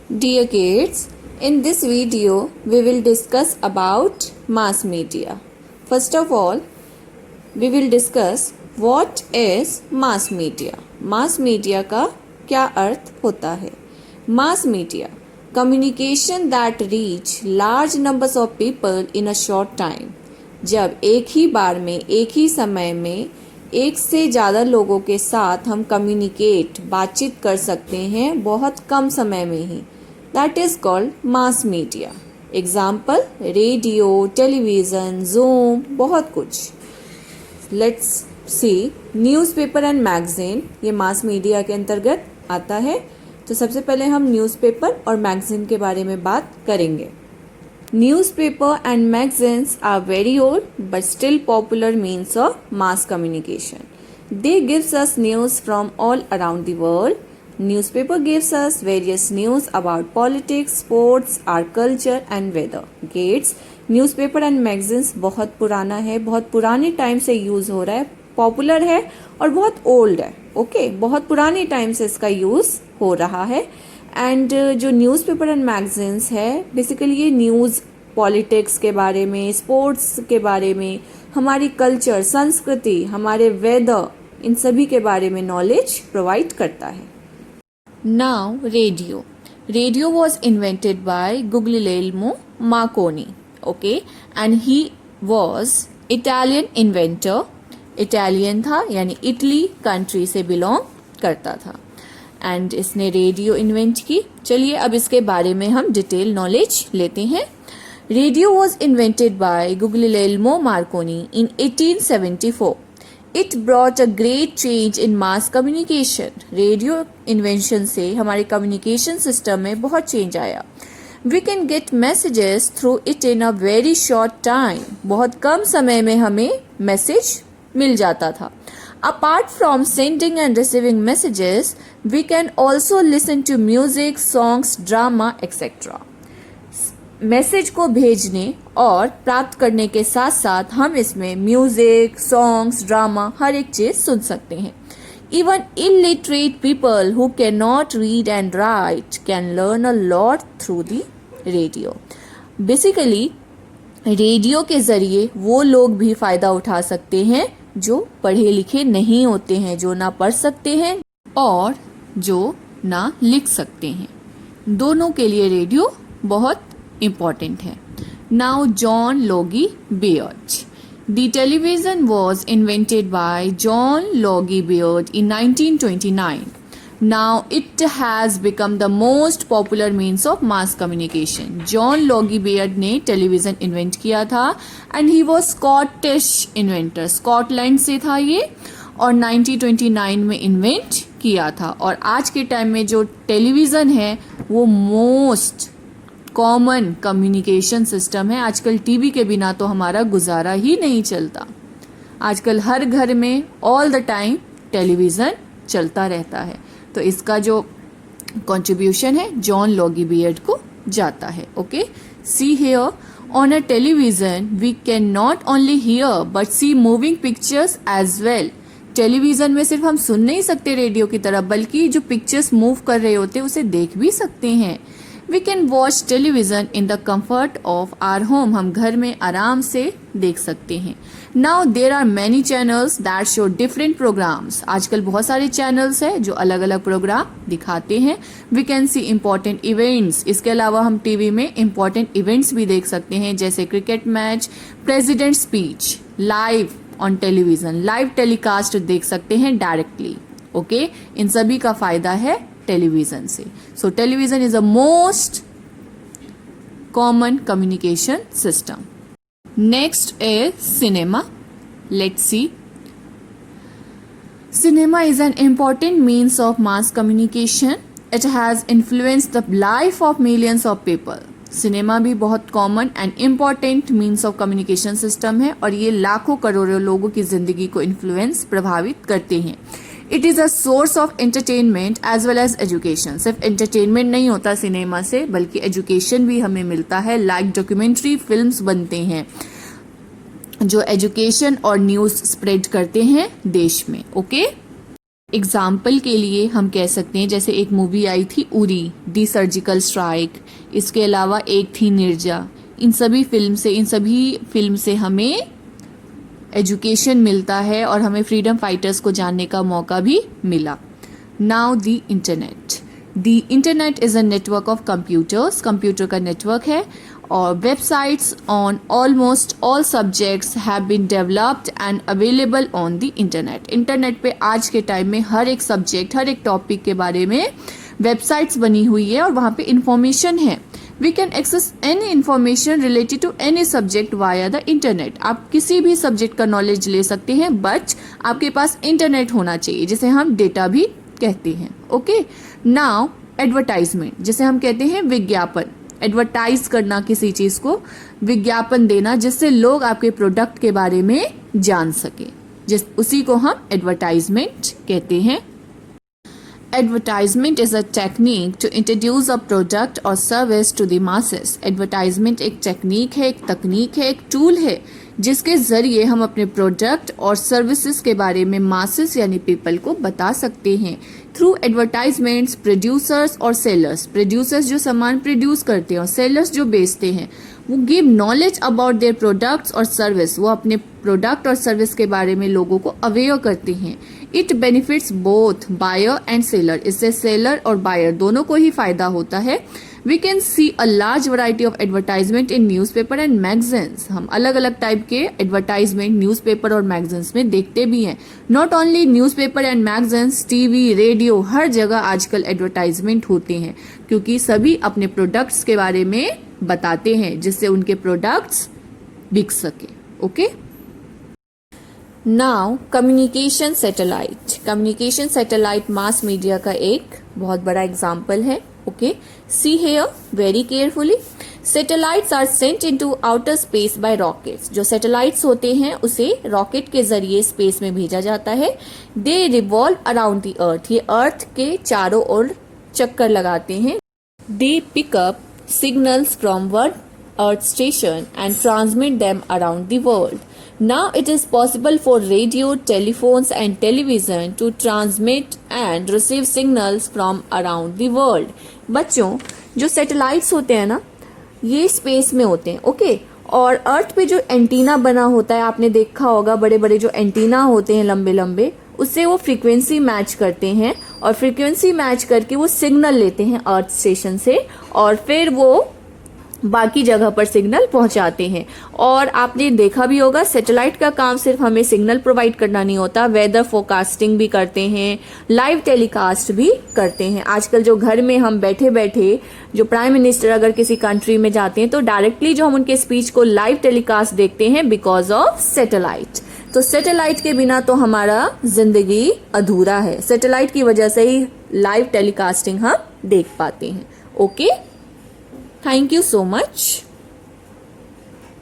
Dear kids, in this video we will discuss about mass media. First of all, we will discuss what is mass media. Mass media का क्या अर्थ होता है? Mass media, communication that reach large numbers of people in a short time. जब एक ही बार में, एक ही समय में एक से ज़्यादा लोगों के साथ हम कम्युनिकेट, बातचीत कर सकते हैं बहुत कम समय में ही. That is called mass media. Example radio, television, zoom, बहुत कुछ. Let's see newspaper and magazine, ये मास मीडिया के अंतर्गत आता है. तो सबसे पहले हम न्यूज़पेपर और मैगज़ीन के बारे में बात करेंगे. Newspaper and magazines are very old but still popular means of mass communication. They gives us news from all around the world. Newspaper gives us various news about politics, sports, our culture and weather. Gates, newspaper and magazines बहुत पुराना है, बहुत पुराने time से use हो रहा है, popular है और बहुत ओल्ड है. ओके, बहुत पुराने टाइम से इसका यूज़ हो रहा है. एंड जो न्यूज़पेपर एंड मैगजीन्स है, बेसिकली ये न्यूज़ पॉलिटिक्स के बारे में, स्पोर्ट्स के बारे में, हमारी कल्चर, संस्कृति, हमारे वेदर, इन सभी के बारे में नॉलेज प्रोवाइड करता है. Now radio. Radio was invented by Guglielmo Marconi. Okay, and he was Italian inventor. Italian था, यानी इटली कंट्री से बिलोंग करता था. एंड इसने रेडियो इन्वेंट की. चलिए अब इसके बारे में हम डिटेल नॉलेज लेते हैं. Radio was invented by Guglielmo Marconi in 1874. It brought a great change in mass communication. Radio invention से हमारे कम्युनिकेशन सिस्टम में बहुत चेंज आया. We can get messages through it in a very short time. बहुत कम समय में हमें मैसेज मिल जाता था. Apart from sending and receiving messages, we can also listen to music, songs, drama, etc. Message को भेजने और प्राप्त करने के साथ साथ हम इसमें म्यूजिक, सॉन्ग्स, ड्रामा, हर एक चीज सुन सकते हैं. Even illiterate people who cannot read and write can learn a lot through the radio. Basically, radio के जरिए वो लोग भी फायदा उठा सकते हैं जो पढ़े लिखे नहीं होते हैं, जो ना पढ़ सकते हैं और जो ना लिख सकते हैं. दोनों के लिए रेडियो बहुत इम्पोर्टेंट है. Now John Logie Baird. The television was invented bye John Logie beard in 1929. Now it has become the most popular means of mass communication. John Loggy beard ने टेलीविज़न इन्वेंट किया था and he was Scottish inventor. Scotland से था ये और 1929 में invent किया था. और आज के टाइम में जो टेलीविज़न है वो मोस्ट कॉमन कम्युनिकेशन सिस्टम है. आजकल टीवी के बिना तो हमारा गुजारा ही नहीं चलता. आजकल हर घर में ऑल द टाइम टेलीविज़न चलता रहता है. तो इसका जो कंट्रीब्यूशन है जॉन लॉगी बियर्ड को जाता है. Okay, see hear on a television we can not only hear but see moving pictures as well. Television में सिर्फ हम सुन नहीं सकते रेडियो की तरह, बल्कि जो पिक्चर्स मूव कर रहे होते हैं उसे देख भी सकते हैं. We can watch television in the comfort of our home. हम घर में आराम से देख सकते हैं. Now there are many channels that show different programmes. आजकल बहुत सारे चैनल्स हैं जो अलग अलग प्रोग्राम दिखाते हैं. We can see important events. इसके अलावा हम टीवी में इम्पॉर्टेंट इवेंट्स भी देख सकते हैं, जैसे cricket match, president speech, live on television. Live telecast देख सकते हैं डायरेक्टली. ओके, इन सभी का फायदा है टेलीविजन से. So television is a most common communication system. Next is cinema. Let's see. Cinema is an important means of mass communication. It has influenced the life of millions of people. Cinema भी बहुत common and important means of communication system है और ये लाखों करोड़ों लोगों की जिंदगी को इन्फ्लुएंस, प्रभावित करते हैं. It is a source of entertainment as well as education. सिर्फ एंटरटेनमेंट नहीं होता सिनेमा से, बल्कि एजुकेशन भी हमें मिलता है. लाइक डॉक्यूमेंट्री फिल्म्स बनते हैं जो एजुकेशन और न्यूज़ स्प्रेड करते हैं देश में. ओके. एग्जाम्पल के लिए हम कह सकते हैं जैसे एक मूवी आई थी उरी दी सर्जिकल स्ट्राइक, इसके अलावा एक थी निर्जा। इन सभी फिल्म से हमें एजुकेशन मिलता है और हमें फ्रीडम फाइटर्स को जानने का मौका भी मिला। Now the internet. The internet is a network of computers, computer का नेटवर्क है, और websites on almost all subjects have been developed and available on the internet. Internet पे आज के टाइम में हर एक सब्जेक्ट, हर एक टॉपिक के बारे में वेबसाइट्स बनी हुई है और वहाँ पे इंफॉर्मेशन है। We can access any information related to any subject via the internet. आप किसी भी सब्जेक्ट का नॉलेज ले सकते हैं, बट आपके पास इंटरनेट होना चाहिए, जिसे हम डेटा भी कहते हैं। ओके, नाउ एडवर्टाइजमेंट, जिसे हम कहते हैं विज्ञापन। एडवर्टाइज करना किसी चीज को, विज्ञापन देना, जिससे लोग आपके प्रोडक्ट के बारे में जान सके, उसी को हम एडवर्टाइजमेंट कहते हैं। Advertisement is a technique to introduce a product or service to the masses. Advertisement एक टेक्निक है, एक तकनीक है, एक टूल है, जिसके जरिए हम अपने प्रोडक्ट और सर्विसेज के बारे में मासेस यानी पीपल को बता सकते हैं। थ्रू एडवर्टाइजमेंट्स प्रोड्यूसर्स और सेलर्स, प्रोड्यूसर्स जो सामान प्रोड्यूस करते हैं और सेलर्स जो बेचते हैं, वो give knowledge about their products और सर्विस, वो अपने प्रोडक्ट और सर्विस के बारे में लोगों को अवेयर करते हैं। It benefits both buyer and seller, इससे सेलर और बायर दोनों को ही फायदा होता है। We can see a large variety of advertisement in newspaper and magazines. हम अलग अलग टाइप के एडवर्टाइजमेंट न्यूज़पेपर और मैगजीन्स में देखते भी हैं। Not only newspaper and magazines, TV, radio, हर जगह आजकल एडवर्टाइजमेंट होते हैं, क्योंकि सभी अपने प्रोडक्ट्स के बारे में बताते हैं, जिससे उनके प्रोडक्ट्स बिक सके। Okay, now communication satellite. Communication satellite mass media का एक बहुत बड़ा एग्जाम्पल है। Okay, see hear very carefully. Satellites are sent into outer space by rockets. जो सैटेलाइट्स होते हैं उसे रॉकेट के जरिए स्पेस में भेजा जाता है। They revolve around the earth, ये अर्थ के चारों ओर चक्कर लगाते हैं। They pick up signals from one Earth station and transmit them around the world. Now it is possible for radio, telephones and television to transmit and receive signals from around the world. बच्चों, जो satellites होते हैं ना, ये space में होते हैं। Okay, और अर्थ पे जो एंटीना बना होता है, आपने देखा होगा बड़े बड़े जो एंटीना होते हैं लंबे लंबे, उससे वो फ्रीक्वेंसी मैच करते हैं और फ्रीक्वेंसी मैच करके वो सिग्नल लेते हैं अर्थ स्टेशन से और फिर वो बाकी जगह पर सिग्नल पहुंचाते हैं। और आपने देखा भी होगा सैटेलाइट का काम सिर्फ हमें सिग्नल प्रोवाइड करना नहीं होता, वेदर फोरकास्टिंग भी करते हैं, लाइव टेलीकास्ट भी करते हैं। आजकल जो घर में हम बैठे बैठे जो प्राइम मिनिस्टर अगर किसी कंट्री में जाते हैं तो डायरेक्टली जो हम उनके स्पीच को लाइव टेलीकास्ट देखते हैं बिकॉज ऑफ सैटेलाइट। तो सैटेलाइट के बिना तो हमारा जिंदगी अधूरा है। सैटेलाइट की वजह से ही लाइव टेलीकास्टिंग हम देख पाते हैं। Okay, thank you so much.